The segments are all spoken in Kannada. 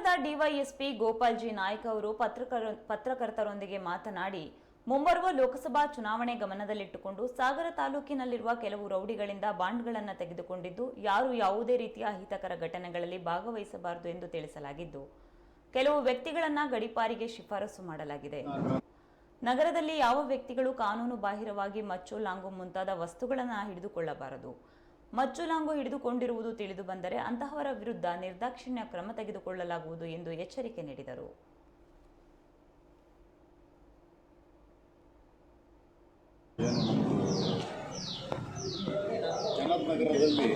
ನಗರದ ಡಿವೈಎಸ್ಪಿ ಗೋಪಾಲ್ ಜಿ ನಾಯ್ಕ್ ಅವರು ಪತ್ರಕರ್ತರೊಂದಿಗೆ ಮಾತನಾಡಿ, ಮುಂಬರುವ ಲೋಕಸಭಾ ಚುನಾವಣೆ ಗಮನದಲ್ಲಿಟ್ಟುಕೊಂಡು ಸಾಗರ ತಾಲೂಕಿನಲ್ಲಿರುವ ಕೆಲವು ರೌಡಿಗಳಿಂದ ಬಾಂಡ್ಗಳನ್ನು ತೆಗೆದುಕೊಂಡಿದ್ದು, ಯಾರು ಯಾವುದೇ ರೀತಿಯ ಅಹಿತಕರ ಘಟನೆಗಳಲ್ಲಿ ಭಾಗವಹಿಸಬಾರದು ಎಂದು ತಿಳಿಸಲಾಗಿದ್ದು, ಕೆಲವು ವ್ಯಕ್ತಿಗಳನ್ನು ಗಡೀಪಾರಿಗೆ ಶಿಫಾರಸು ಮಾಡಲಾಗಿದೆ. ನಗರದಲ್ಲಿ ಯಾವ ವ್ಯಕ್ತಿಗಳು ಕಾನೂನು ಬಾಹಿರವಾಗಿ ಮಚ್ಚು, ಲಾಂಗು ಮುಂತಾದ ವಸ್ತುಗಳನ್ನು ಹಿಡಿದುಕೊಳ್ಳಬಾರದು. ಮಚ್ಚು, ಲಾಂಗು ಹಿಡಿದುಕೊಂಡಿರುವುದು ತಿಳಿದು ಬಂದರೆ ಅಂತಹವರ ವಿರುದ್ಧ ನಿರ್ದಾಕ್ಷಿಣ್ಯ ಕ್ರಮ ತೆಗೆದುಕೊಳ್ಳಲಾಗುವುದು ಎಂದು ಎಚ್ಚರಿಕೆ ನೀಡಿದರು. ನಗರದಲ್ಲಿ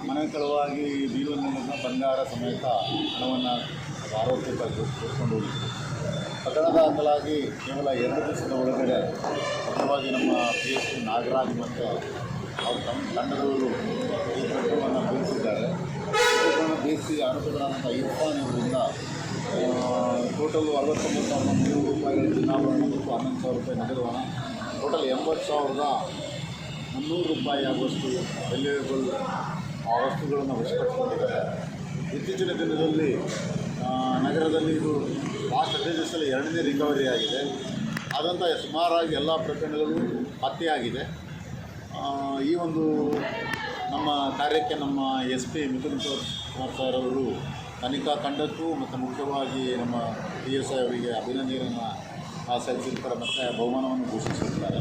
ಮನೆ ಕಳವಾಗಿ ಬೀರುವಿನ ಬಂಗಾರ ಸಮೇತ ಹಣವನ್ನು ಆರೋಪಕ್ಕೆ ತೆಗೆದುಕೊಂಡು ಹೋಗಿತ್ತು. ಪ್ರಕರಣದ ದಾಖಲಾಗಿ ಕೇವಲ 2 ದಿವಸದ ಒಳಗಡೆ ಮುಖ್ಯವಾಗಿ ನಮ್ಮ PSP ನಾಗರಾಜ್ ಮತ್ತು ಅವ್ರ ತಂಡದವರು ಈ ಪ್ರಕರಣವನ್ನು ಬೇಯಿಸಿದ್ದಾರೆ. ಪ್ರಕರಣ ಬೇಯಿಸಿ ಆರೋಪಿಗಳಾದಂಥ ಇರ್ಫಾನ್ ಇವರಿಂದ ಟೋಟಲು 69,300 ರೂಪಾಯಿಗಳ ಚಿನ್ನಾಭರಣ ಮತ್ತು 11,000 ರೂಪಾಯಿ ನಗದು ಹಣ, ಟೋಟಲ್ 80,300 ರೂಪಾಯಿ ಆಗುವಷ್ಟು ವ್ಯಾಲ್ಯೂಯಬಲ್ ವಸ್ತುಗಳನ್ನು ವಶಪಡಿಸಿಕೊಂಡಿದ್ದಾರೆ. ಇತ್ತೀಚಿನ ದಿನದಲ್ಲಿ ನಗರದಲ್ಲಿ ಇದು ಲಾಸ್ಟ್ 15 ದಿವಸದಲ್ಲಿ 2ನೇ ರಿಕವರಿ ಆಗಿದೆ. ಆದಂಥ ಸುಮಾರಾಗಿ ಎಲ್ಲ ಪ್ರಕರಣಗಳು ಪತ್ತೆಯಾಗಿದೆ. ಈ ಒಂದು ನಮ್ಮ ಕಾರ್ಯಕ್ಕೆ ನಮ್ಮ SP ಮಿಥುನ್ ಕುಮಾರ್ ಸರ್ ಅವರು ತನಿಖಾ ತಂಡಕ್ಕೂ ಮತ್ತು ಮುಖ್ಯವಾಗಿ ನಮ್ಮ PSI ಅವರಿಗೆ ಅಭಿನಂದನೆಯನ್ನು ಸಲ್ಲಿಸಿರ್ತಾರೆ ಮತ್ತು ಬಹುಮಾನವನ್ನು ಘೋಷಿಸಿರ್ತಾರೆ.